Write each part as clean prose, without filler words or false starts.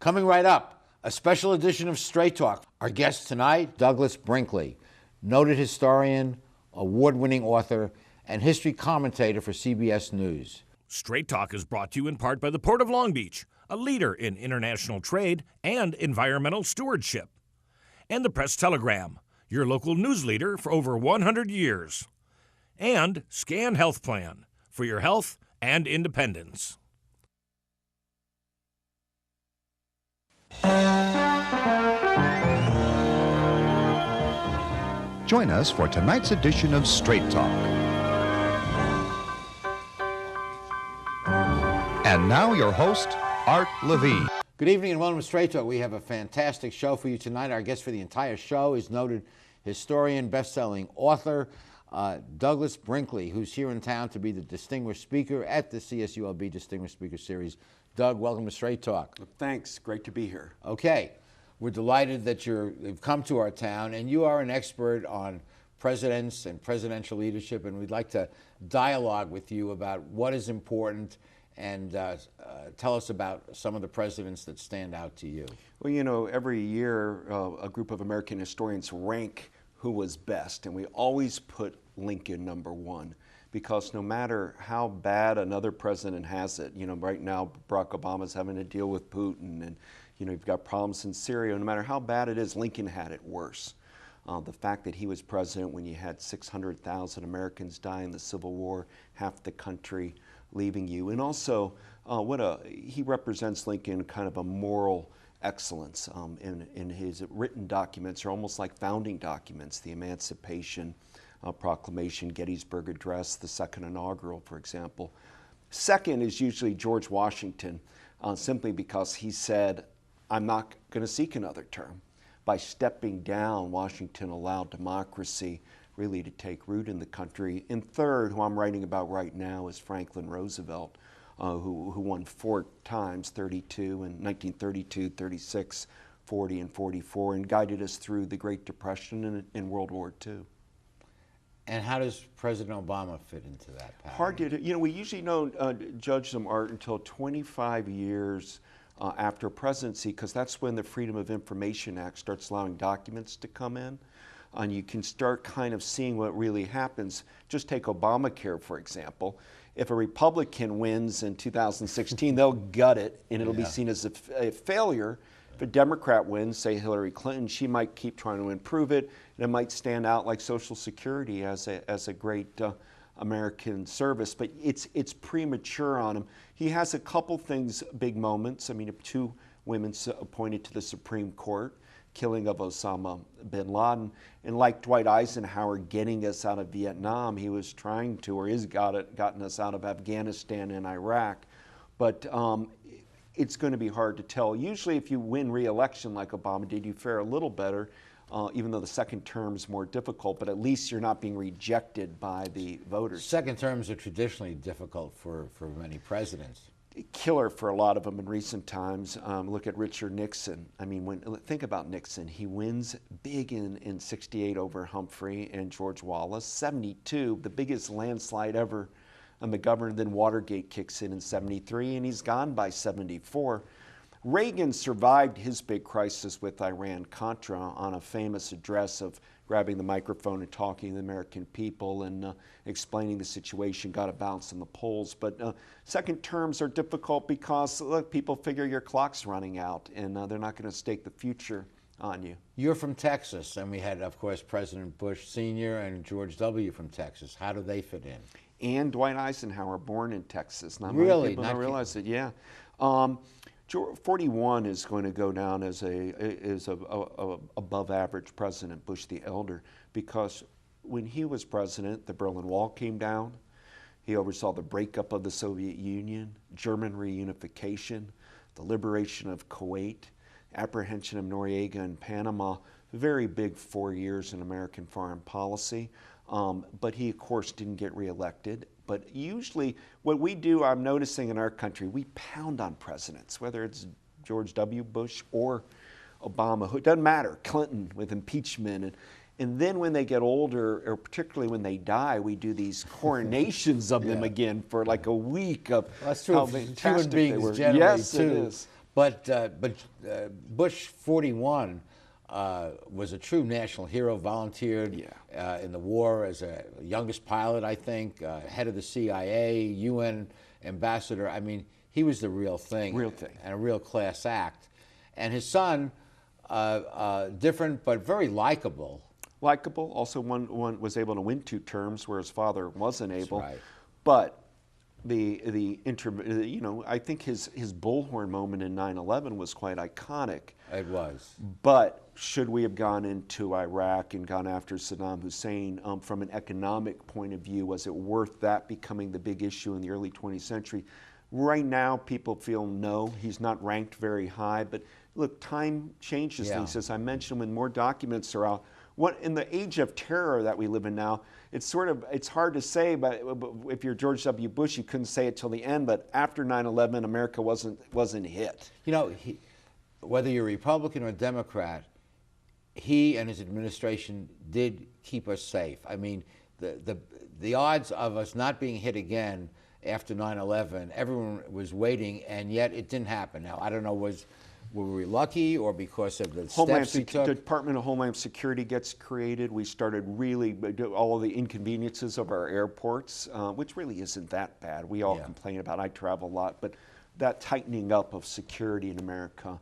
Coming right up, a special edition of Straight Talk. Our guest tonight, Douglas Brinkley, noted historian, award-winning author, and history commentator for CBS News. Straight Talk is brought to you in part by the Port of Long Beach, a leader in international trade and environmental stewardship. And the Press-Telegram, your local news leader for over 100 years. And Scan Health Plan, for your health and independence. Join us for tonight's edition of Straight Talk. And now your host, Art Levine. Good evening and welcome to Straight Talk. We have a fantastic show for you tonight. Our guest for the entire show is noted historian, best-selling author, Douglas Brinkley, who's here in town to be the distinguished speaker at the CSULB Distinguished Speaker Series. Doug, welcome to Straight Talk. Thanks. Great to be here. Okay. We're delighted that you've come to our town, and you are an expert on presidents and presidential leadership, and we'd like to dialogue with you about what is important and tell us about some of the presidents that stand out to you. Well, you know, every year a group of American historians rank who was best, and we always put Lincoln number one, because no matter how bad another president has it, you know, right now Barack Obama's having to deal with Putin, and you know, you've got problems in Syria. No matter how bad it is, Lincoln had it worse. The fact that he was president when you had 600,000 Americans die in the Civil War, half the country leaving you, and also he represents Lincoln kind of a moral excellence in his written documents are almost like founding documents, the Emancipation Proclamation, Gettysburg Address, the second inaugural, for example. Second is usually George Washington, simply because he said, I'm not going to seek another term. By stepping down, Washington allowed democracy really to take root in the country. And third, who I'm writing about right now, is Franklin Roosevelt, who won 4 times, 32 in 1932, 36, 40, and 44, and guided us through the Great Depression and World War II. And how does President Obama fit into that pattern? Hard to, you know, we usually don't judge them, Art, until 25 years after presidency, because that's when the Freedom of Information Act starts allowing documents to come in, and you can start kind of seeing what really happens. Just take Obamacare, for example. If a Republican wins in 2016, they'll gut it, and it'll be seen as a failure. If a Democrat wins, say Hillary Clinton, she might keep trying to improve it, and it might stand out like Social Security as a great American service, but it's premature on him. He has a couple things, big moments. I mean, 2 women appointed to the Supreme Court, killing of Osama bin Laden, and like Dwight Eisenhower getting us out of Vietnam, he was trying to, or has gotten us out of Afghanistan and Iraq. But it's going to be hard to tell. Usually if you win re-election like Obama did, you fare a little better, even though the second term is more difficult, but at least you're not being rejected by the voters. Second terms are traditionally difficult for many presidents. Killer for a lot of them in recent times. Look at Richard Nixon. I mean, think about Nixon. He wins big in 68 over Humphrey and George Wallace. 72, the biggest landslide ever on the government. Then Watergate kicks in 73, and he's gone by 74. Reagan survived his big crisis with Iran-Contra on a famous address of grabbing the microphone and talking to the American people and explaining the situation, got a bounce in the polls. But second terms are difficult because look, people figure your clock's running out, and they're not going to stake the future on you. You're from Texas, and we had, of course, President Bush Sr. and George W. from Texas. How do they fit in? And Dwight Eisenhower, born in Texas. Not really? Many people don't realize it, yeah. 41 is going to go down as a above average president, Bush the elder, because when he was president, the Berlin Wall came down. He oversaw the breakup of the Soviet Union, German reunification, the liberation of Kuwait, apprehension of Noriega in Panama. Very big 4 years in American foreign policy. But he, of course, didn't get reelected. But usually what we do, I'm noticing in our country, we pound on presidents, whether it's George W. Bush or Obama. It doesn't matter, Clinton with impeachment. And then when they get older, or particularly when they die, we do these coronations of them again for like a week of that's true. how fantastic they were. Human beings generally, yes, too. it is. But Bush 41 was a true national hero, volunteered in the war as a youngest pilot, I think, head of the CIA, UN ambassador. I mean, he was the real thing. Real thing. And a real class act. And his son, different but very likable. Likable. Also, one was able to win 2 terms, where his father wasn't able. That's right. But I think his bullhorn moment in 9/11 was quite iconic. It was. But should we have gone into Iraq and gone after Saddam Hussein from an economic point of view? Was it worth that becoming the big issue in the early 20th century? Right now, people feel no. He's not ranked very high. But look, time changes things. As I mentioned, when more documents are out, in the age of terror that we live in now, it's hard to say, but if you're George W. Bush, you couldn't say it till the end, but after 9/11, America wasn't hit. You know, whether you're Republican or Democrat, he and his administration did keep us safe. I mean, the odds of us not being hit again after 9/11, everyone was waiting, and yet it didn't happen. Now, I don't know, were we lucky or because of the steps we took? The Department of Homeland Security gets created. We started really all of the inconveniences of our airports, which really isn't that bad. We all complain about. I travel a lot, but that tightening up of security in America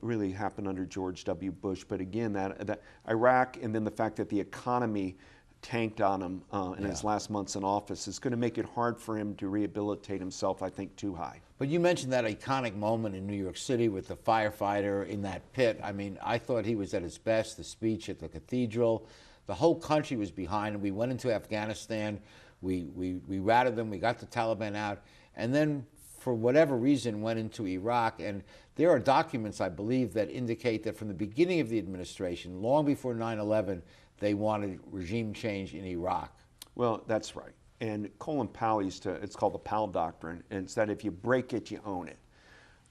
really happened under George W. Bush. But again, that Iraq, and then the fact that the economy tanked on him in his last months in office is going to make it hard for him to rehabilitate himself, I think, too high. But you mentioned that iconic moment in New York City with the firefighter in that pit. I mean, I thought he was at his best, the speech at the cathedral. The whole country was behind him. We went into Afghanistan. We routed them. We got the Taliban out. And then, for whatever reason, went into Iraq. And there are documents, I believe, that indicate that from the beginning of the administration, long before 9/11, they wanted regime change in Iraq. Well, that's right. And Colin Powell it's called the Powell Doctrine, and it's that if you break it, you own it.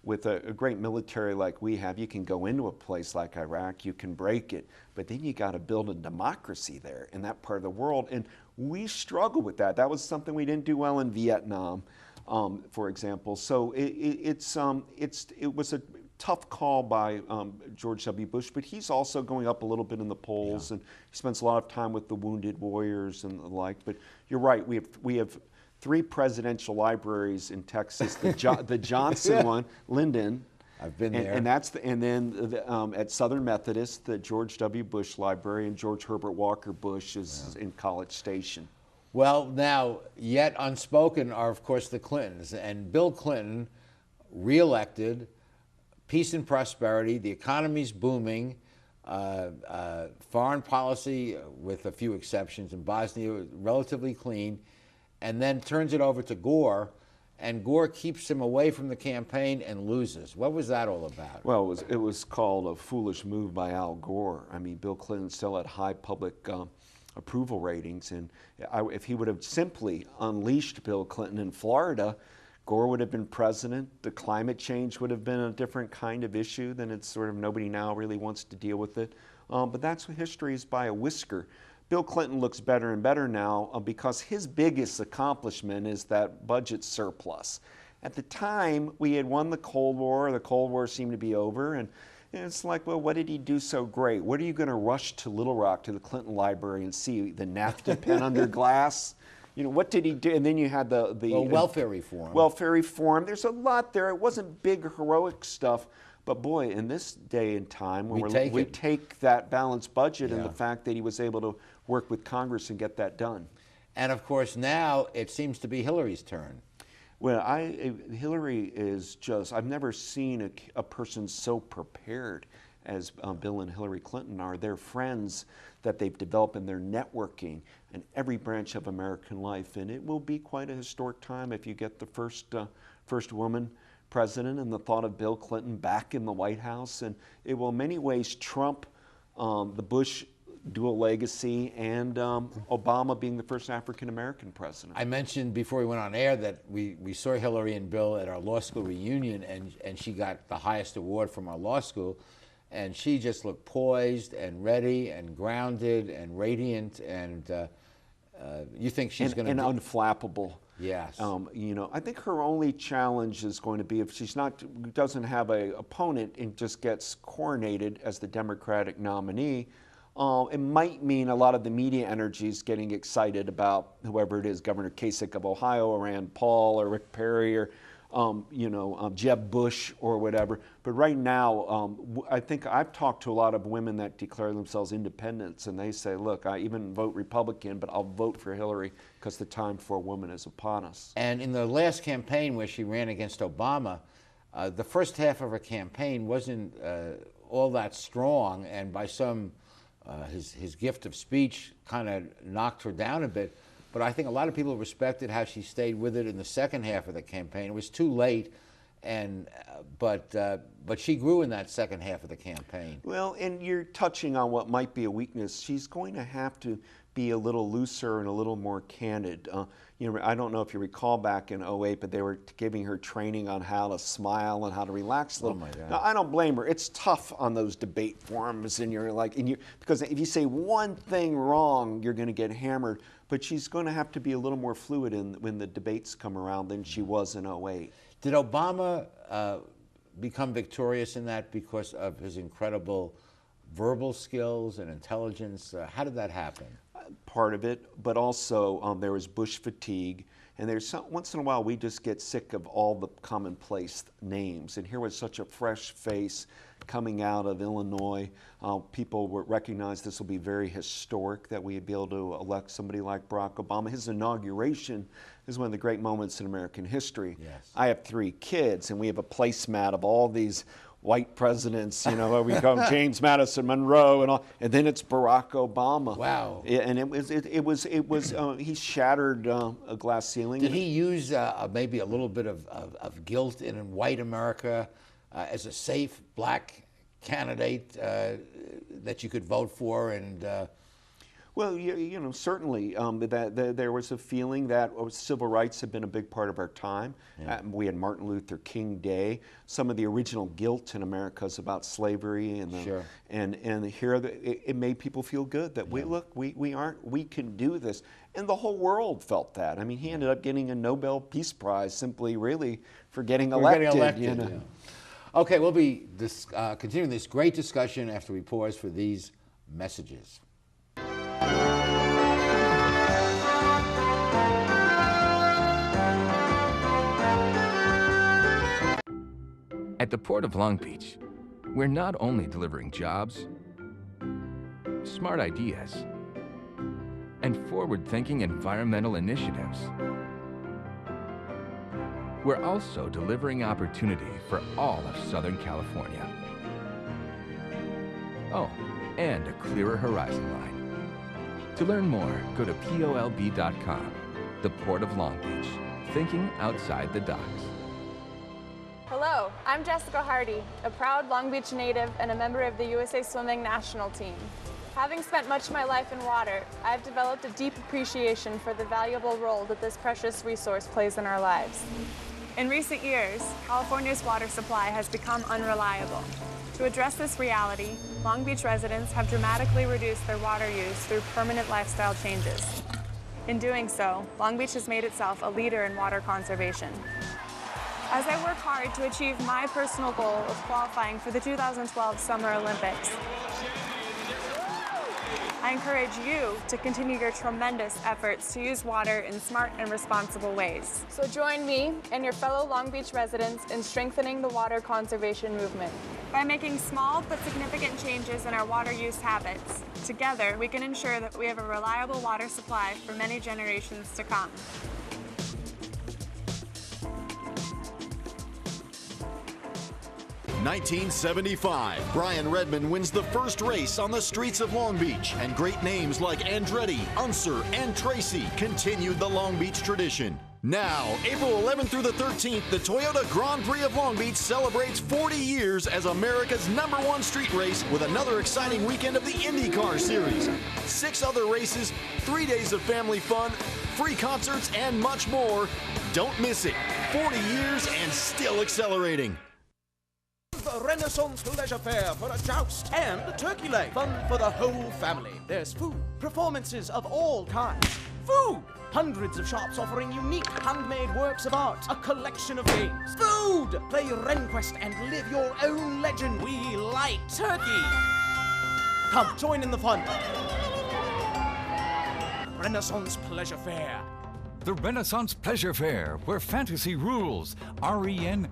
With a great military like we have, you can go into a place like Iraq, you can break it, but then you got to build a democracy there in that part of the world. And we struggle with that. That was something we didn't do well in Vietnam, for example. So it was a tough call by George W. Bush, but he's also going up a little bit in the polls, and he spends a lot of time with the wounded warriors and the like. But you're right, we have 3 presidential libraries in Texas. The Johnson one, Linden. I've been there. And then at Southern Methodist, the George W. Bush Library, and George Herbert Walker Bush is in College Station. Well, now, yet unspoken are, of course, the Clintons. And Bill Clinton, reelected, peace and prosperity, the economy's booming, foreign policy, with a few exceptions, in Bosnia, relatively clean, and then turns it over to Gore, and Gore keeps him away from the campaign and loses. What was that all about? Well, it was called a foolish move by Al Gore. I mean, Bill Clinton still had high public approval ratings, and if he would have simply unleashed Bill Clinton in Florida, Gore would have been president. The climate change would have been a different kind of issue. Then it's sort of nobody now really wants to deal with it. But that's what history is by a whisker. Bill Clinton looks better and better now because his biggest accomplishment is that budget surplus. At the time, we had won the Cold War. The Cold War seemed to be over. And it's like, well, what did he do so great? What are you going to rush to Little Rock, to the Clinton Library, and see the NAFTA pen under glass? You know, what did he do? And then you had the welfare reform. Welfare reform. There's a lot there. It wasn't big, heroic stuff. But boy, in this day and time, when we take that balanced budget and the fact that he was able to work with Congress and get that done. And of course, now it seems to be Hillary's turn. Well, Hillary is just, I've never seen a person so prepared as Bill and Hillary Clinton are. They're friends that they've developed in their networking in every branch of American life. And it will be quite a historic time if you get the first woman president, and the thought of Bill Clinton back in the White House. And it will in many ways trump the Bush dual legacy and Obama being the first African-American president. I mentioned before we went on air that we saw Hillary and Bill at our law school reunion, and she got the highest award from our law school. And she just looked poised and ready and grounded and radiant. And you think she's going to... And unflappable. Yes. You know, I think her only challenge is going to be if she's doesn't have a opponent and just gets coronated as the Democratic nominee. It might mean a lot of the media energy is getting excited about whoever it is, Governor Kasich of Ohio, or Rand Paul, or Rick Perry, or Jeb Bush, or whatever. But right now, I think I've talked to a lot of women that declare themselves independents, and they say, look, I even vote Republican, but I'll vote for Hillary because the time for a woman is upon us. And in the last campaign where she ran against Obama, the first half of her campaign wasn't all that strong, and by some, his gift of speech kind of knocked her down a bit. But I think a lot of people respected how she stayed with it in the second half of the campaign. It was too late, and but she grew in that second half of the campaign. Well, and you're touching on what might be a weakness. She's going to have to be a little looser and a little more candid. You know, I don't know if you recall back in '08, but they were giving her training on how to smile and how to relax a little. Oh my God. Now, I don't blame her. It's tough on those debate forums, and you're like, because if you say one thing wrong, you're going to get hammered. But she's going to have to be a little more fluid when the debates come around than she was in '08. Did Obama become victorious in that because of his incredible verbal skills and intelligence? How did that happen? Part of it, but also there was Bush fatigue, and once in a while we just get sick of all the commonplace names. And here was such a fresh face coming out of Illinois. People recognized this will be very historic, that we'd be able to elect somebody like Barack Obama. His inauguration is one of the great moments in American history. Yes. I have 3 kids, and we have a placemat of all these white presidents, you know, we call James Madison, Monroe, and all, and then it's Barack Obama. Wow! And it was he shattered a glass ceiling. Did he use maybe a little bit of guilt in white America as a safe black candidate that you could vote for? And well, you know, certainly that there was a feeling that civil rights had been a big part of our time. Yeah. We had Martin Luther King Day. Some of the original guilt in America is about slavery, and Sure. and here it made people feel good that we can do this, and the whole world felt that. I mean, he ended up getting a Nobel Peace Prize simply, really, for getting elected. You know? Yeah. Okay, we'll be continuing this great discussion after we pause for these messages. At the Port of Long Beach, we're not only delivering jobs, smart ideas, and forward-thinking environmental initiatives, we're also delivering opportunity for all of Southern California. Oh, and a clearer horizon line. To learn more, go to POLB.com, the Port of Long Beach, thinking outside the docks. Hello, I'm Jessica Hardy, a proud Long Beach native and a member of the USA Swimming national team. Having spent much of my life in water, I've developed a deep appreciation for the valuable role that this precious resource plays in our lives. In recent years, California's water supply has become unreliable. To address this reality, Long Beach residents have dramatically reduced their water use through permanent lifestyle changes. In doing so, Long Beach has made itself a leader in water conservation. As I work hard to achieve my personal goal of qualifying for the 2012 Summer Olympics, I encourage you to continue your tremendous efforts to use water in smart and responsible ways. So join me and your fellow Long Beach residents in strengthening the water conservation movement. By making small but significant changes in our water use habits, together we can ensure that we have a reliable water supply for many generations to come. In 1975, Brian Redmond wins the first race on the streets of Long Beach, and great names like Andretti, Unser, and Tracy continued the Long Beach tradition. Now, April 11th through the 13th, the Toyota Grand Prix of Long Beach celebrates 40 years as America's #1 street race with another exciting weekend of the IndyCar Series. 6 other races, 3 days of family fun, free concerts, and much more. Don't miss it. 40 years and still accelerating. The Renaissance Leisure Fair for a joust and a turkey leg. Fun for the whole family. There's food, performances of all kinds, Food! Hundreds of shops offering unique handmade works of art. A collection of games. Food! Play RenQuest and live your own legend. We like turkey. Come, join in the fun. Renaissance Pleasure Fair. The Renaissance Pleasure Fair, where fantasy rules. RENFAIR.com.